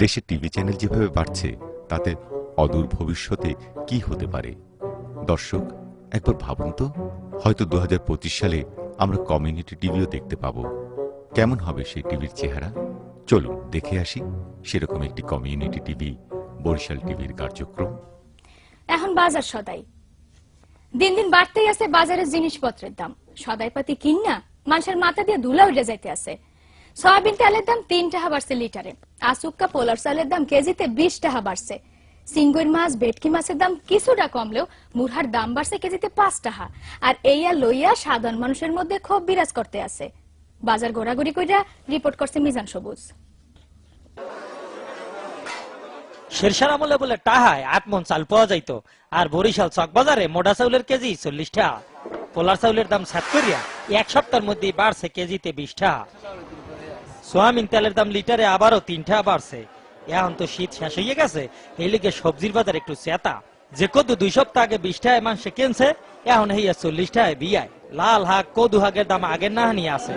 দেশে TV channel যেভাবে বাড়ছে তাতে অদূর ভবিষ্যতে কি হতে পারে? দর্শক, একবার ভাবুন তো, হয়তো 2025 সালে আমরা কমিউনিটি টিভিও দেখতে পাবো। কেমন হবে সেই টিভির চেহারা? চলুন দেখে আসি সেরকম একটি কমিউনিটি টিভি, বরিশাল টিভির কার্যক্রম। এখন বাজার সদাই দিন দিন বাড়তেই আছে। বাজারের জিনিসপত্রের দাম সদাইপাতি কিনা মানুষের মাথা দিয়ে ধুলা উঠে যাইতে আছে। সয়াবিন তেলের দাম 3 টাকা বাড়ছে লিটারে। আসুক্কা পোলার চালের দাম কেজিতে 20 টাকা বাড়ছে। সিঙ্গুর মাছ, ভেটকি মাছের দাম কিছুটা কমলেও মুরহার দাম বাড়ছে কেজিতে 5 টাকা। আর এইয়া লইয়া সাধারণ মানুষের মধ্যে ক্ষোভ বিরাজ করতে আছে। বাজার ঘোরাঘুরি কইরা রিপোর্ট করছে মিজান সবুজ। শেরশাহ আমলে বলে টাহায় 8 মণ চাল পাওয়া যাইতো, আর বরিশাল চক বাজারে মোটা চাউলের কেজি 40 টাকা। পোলার চাউলের দাম 7 করিয়া এক সপ্তাহের মধ্যে বাড়ছে কেজিতে 20 টাকা। সোয়াবিন তেলের দাম লিটারে আবারও 3 টাকা বাড়ছে। এখন তো শীত শেষ হয়ে গেছে, এই লিগে সবজির বাজার একটু চেতা। যে কদু 2 সপ্তাহ আগে 20 টাকায় মাংসে কিনছে, এখন হইয়া 40 টাকায় বিয়ায়। লাল হাক, কদু হাগের দাম আগের না নিয়ে আছে।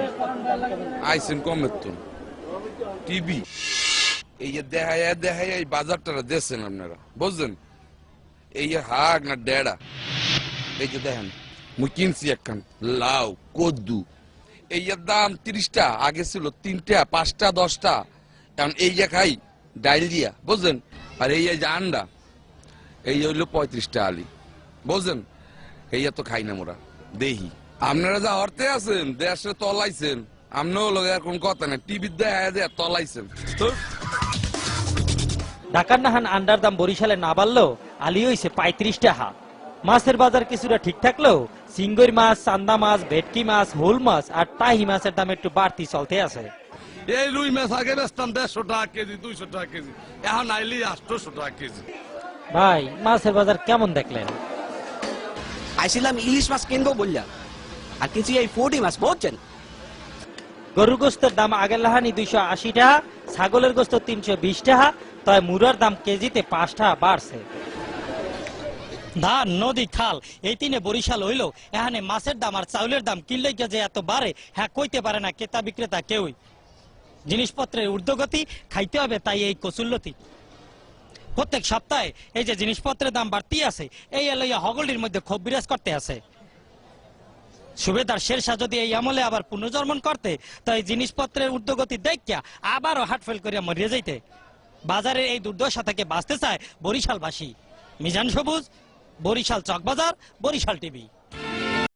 আইসেন কমের তো টিভি এই যে দেখায় এই বাজারটা দেখছেন আপনারা, বুঝছেন? এই যে হাক না ডেড়া, এই যে দেখেন মুই কিনছি একখান লাউ কদ্দু, এই যে দাম 30 টা, আগে ছিল 3 টা 5 টা 10 টা। এখন এই যে খাই ডাইল দিয়া, বুঝছেন? আর এই যে আন্ডা এই হইলো 35 টা আলি, বুঝছেন? এই তো খাই না মোরা দেহি। আপনারা যা অর্থে আছেন দেশে তলাইছেন, আমরাও লোক কোন কথা না, টিভি দেখা যায় তলাইছেন। ঢাকার নাহান আন্ডার দাম বরিশালে না বাড়লেও আলি হইছে 35 টাকা। মাছের বাজার কিছুটা ঠিক থাকলেও সিঙ্গুর মাছ, চান্দা মাছ, ভেটকি মাছ, হুল মাছ আর টাহি মাছের দাম একটু বাড়তি চলতে আছে। এই রুই মাছ আগে বেচতাম 150 টাকা কেজি, 200 টাকা কেজি, এখন আইলি 800 টাকা কেজি। ভাই, মাছের বাজার কেমন দেখলেন? আইছিলাম ইলিশ মাছ কিনবো বললাম, আর কিছু এই 40 মাছ বুঝছেন। গরুর গোস্তের দাম আগের লাহানি 280 টাকা, ছাগলের গোস্ত 320 টাকা, তাই মুরার দাম কেজিতে 5 টাকা বাড়ছে। ধান, নদী, খাল এই তিনে বরিশাল হইল। এখানে মাছের দাম আর চাউলের দাম কিনলে যে এত বাড়ে, হ্যাঁ কইতে পারে না ক্রেতা বিক্রেতা কেউই। জিনিসপত্রের ঊর্ধ্বগতি, খাইতে হবে তাই এই কচুল্লতি। প্রত্যেক সপ্তাহে এই যে জিনিসপত্রের দাম বাড়তি আছে, এই লইয়া হগলির মধ্যে ক্ষোভ বিরাজ করতে আছে। সুবেদার শেরশাহ যদি এই আমলে আবার পুনর্জন্মন করতে, তো এই জিনিসপত্রের ঊর্ধ্বগতি দেখিয়া আবারও হার্টফেল করিয়া মরিয়া যাইতে। বাজারের এই দুর্দশা থেকে বাঁচতে চায় বরিশালবাসী। মিজান সবুজ, বরিশাল চকবাজার, বরিশাল টিভি।